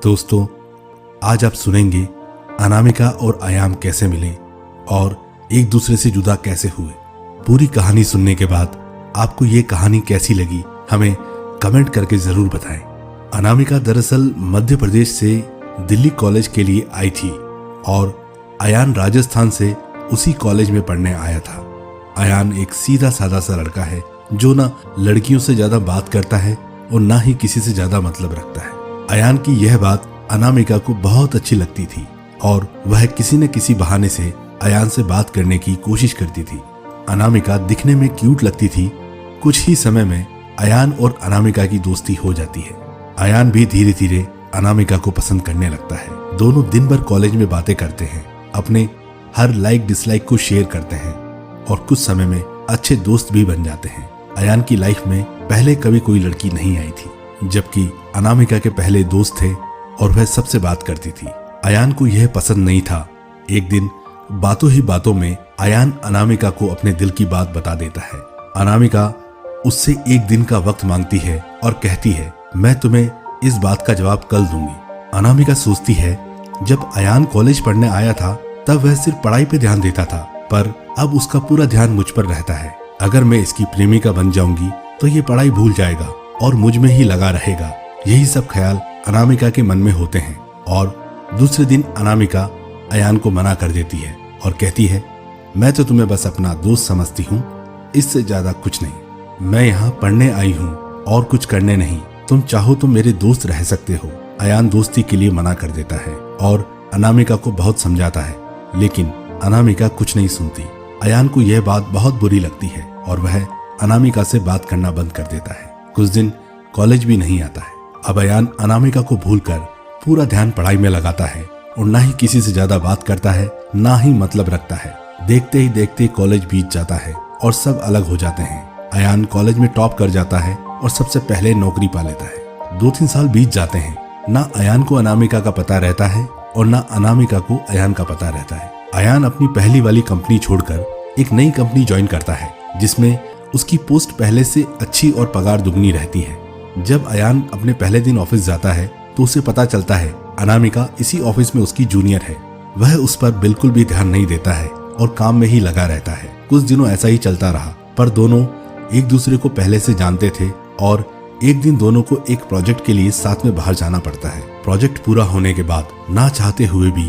दोस्तों, आज आप सुनेंगे अनामिका और अयान कैसे मिले और एक दूसरे से जुदा कैसे हुए। पूरी कहानी सुनने के बाद आपको ये कहानी कैसी लगी हमें कमेंट करके जरूर बताएं। अनामिका दरअसल मध्य प्रदेश से दिल्ली कॉलेज के लिए आई थी और अयान राजस्थान से उसी कॉलेज में पढ़ने आया था। अयान एक सीधा साधा सा लड़का है जो ना लड़कियों से ज्यादा बात करता है और ना ही किसी से ज्यादा मतलब रखता है। अयान की यह बात अनामिका को बहुत अच्छी लगती थी और वह किसी न किसी बहाने से अयान से बात करने की कोशिश करती थी। अनामिका दिखने में क्यूट लगती थी। कुछ ही समय में अयान और अनामिका की दोस्ती हो जाती है। अयान भी धीरे धीरे अनामिका को पसंद करने लगता है। दोनों दिन भर कॉलेज में बातें करते हैं, अपने हर लाइक डिसलाइक को शेयर करते हैं और कुछ समय में अच्छे दोस्त भी बन जाते हैं। अयान की लाइफ में पहले कभी कोई लड़की नहीं आई थी, जबकि अनामिका के पहले दोस्त थे और वह सबसे बात करती थी। अयान को यह पसंद नहीं था। एक दिन बातों ही बातों में अयान अनामिका को अपने दिल की बात बता देता है। अनामिका उससे एक दिन का वक्त मांगती है और कहती है, मैं तुम्हें इस बात का जवाब कल दूंगी। अनामिका सोचती है, जब अयान कॉलेज पढ़ने आया था तब वह सिर्फ पढ़ाई पे ध्यान देता था, पर अब उसका पूरा ध्यान मुझ पर रहता है। अगर मैं इसकी प्रेमिका बन जाऊंगी तो ये पढ़ाई भूल जाएगा और मुझ में ही लगा रहेगा। यही सब ख्याल अनामिका के मन में होते हैं और दूसरे दिन अनामिका अयान को मना कर देती है और कहती है, मैं तो तुम्हें बस अपना दोस्त समझती हूँ, इससे ज्यादा कुछ नहीं। मैं यहाँ पढ़ने आई हूँ और कुछ करने नहीं। तुम चाहो तो मेरे दोस्त रह सकते हो। अयान दोस्ती के लिए मना कर देता है और अनामिका को बहुत समझाता है, लेकिन अनामिका कुछ नहीं सुनती। अयान को यह बात बहुत बुरी लगती है और वह अनामिका से बात करना बंद कर देता है। कुछ दिन कॉलेज भी नहीं आता है। अब अयान अनामिका को भूलकर पूरा ध्यान पढ़ाई में लगाता है और ना ही किसी से ज्यादा बात करता है, ना ही मतलब रखता है। देखते ही देखते कॉलेज बीत जाता है और सब अलग हो जाते हैं। अयान कॉलेज में टॉप कर जाता है और सबसे पहले नौकरी पा लेता है। 2-3 साल बीत जाते हैं। ना अयान को अनामिका का पता रहता है और ना अनामिका को अयान का पता रहता है। अयान अपनी पहली वाली कंपनी छोड़कर एक नई कंपनी ज्वाइन करता है, जिसमें उसकी पोस्ट पहले से अच्छी और पगार दुगनी रहती है। जब अयान अपने पहले दिन ऑफिस जाता है तो उसे पता चलता है अनामिका इसी ऑफिस में उसकी जूनियर है। वह उस पर बिल्कुल भी ध्यान नहीं देता है और काम में ही लगा रहता है। कुछ दिनों ऐसा ही चलता रहा, पर दोनों एक दूसरे को पहले से जानते थे और एक दिन दोनों को एक प्रोजेक्ट के लिए साथ में बाहर जाना पड़ता है। प्रोजेक्ट पूरा होने के बाद ना चाहते हुए भी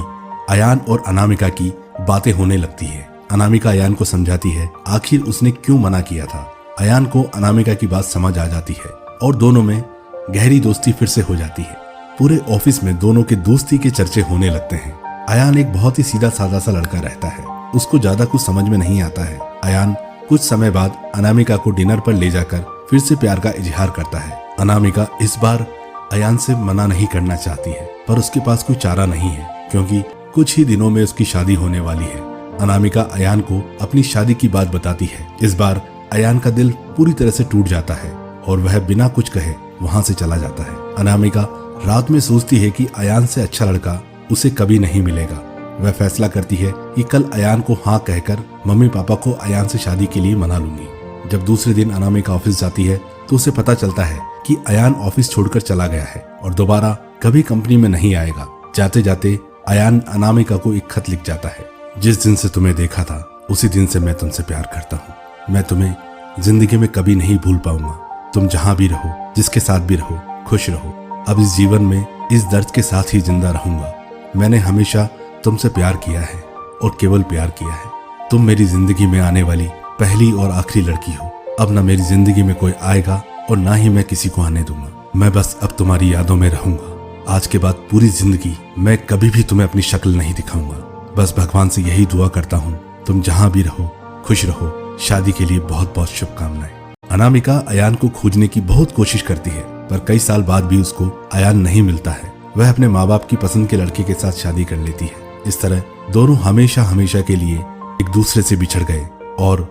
अयान और अनामिका की बातें होने लगती है। अनामिका अयान को समझाती है आखिर उसने क्यों मना किया था। अयान को अनामिका की बात समझ आ जाती है और दोनों में गहरी दोस्ती फिर से हो जाती है। पूरे ऑफिस में दोनों के दोस्ती के चर्चे होने लगते हैं। अयान एक बहुत ही सीधा साधा सा लड़का रहता है, उसको ज्यादा कुछ समझ में नहीं आता है। अयान कुछ समय बाद अनामिका को डिनर पर ले जाकर फिर से प्यार का इजहार करता है। अनामिका इस बार अयान से मना नहीं करना चाहती है, पर उसके पास कोई चारा नहीं है क्योंकि कुछ ही दिनों में उसकी शादी होने वाली है। अनामिका अयान को अपनी शादी की बात बताती है। इस बार अयान का दिल पूरी तरह से टूट जाता है और वह बिना कुछ कहे वहां से चला जाता है। अनामिका रात में सोचती है कि अयान से अच्छा लड़का उसे कभी नहीं मिलेगा। वह फैसला करती है कि कल अयान को हाँ कहकर मम्मी पापा को अयान से शादी के लिए मना लूंगी। जब दूसरे दिन अनामिका ऑफिस जाती है तो उसे पता चलता है कि अयान ऑफिस छोड़कर चला गया है और दोबारा कभी कंपनी में नहीं आएगा। जाते जाते अयान अनामिका को एक खत लिख जाता है, जिस दिन से तुम्हें देखा था उसी दिन से मैं तुमसे प्यार करता हूँ। मैं तुम्हें जिंदगी में कभी नहीं भूल पाऊंगा। तुम जहां भी रहो, जिसके साथ भी रहो, खुश रहो। अब इस जीवन में इस दर्द के साथ ही जिंदा रहूंगा। मैंने हमेशा तुमसे प्यार किया है और केवल प्यार किया है। तुम मेरी जिंदगी में आने वाली पहली और आखिरी लड़की हो। अब ना मेरी जिंदगी में कोई आएगा और ना ही मैं किसी को आने दूंगा। मैं बस अब तुम्हारी यादों में रहूंगा। आज के बाद पूरी जिंदगी मैं कभी भी तुम्हें अपनी शक्ल नहीं दिखाऊंगा। बस भगवान से यही दुआ करता हूँ, तुम जहां भी रहो खुश रहो। शादी के लिए बहुत बहुत शुभकामनाएं। अनामिका अयान को खोजने की बहुत कोशिश करती है, पर कई साल बाद भी उसको अयान नहीं मिलता है। वह अपने माँ बाप की पसंद के लड़के के साथ शादी कर लेती है। इस तरह दोनों हमेशा हमेशा के लिए एक दूसरे से बिछड़ गए और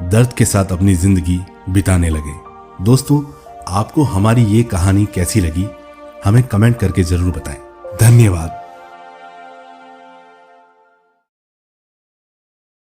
दर्द के साथ अपनी जिंदगी बिताने लगे। दोस्तों, आपको हमारी ये कहानी कैसी लगी हमें कमेंट करके जरूर बताएं। धन्यवाद।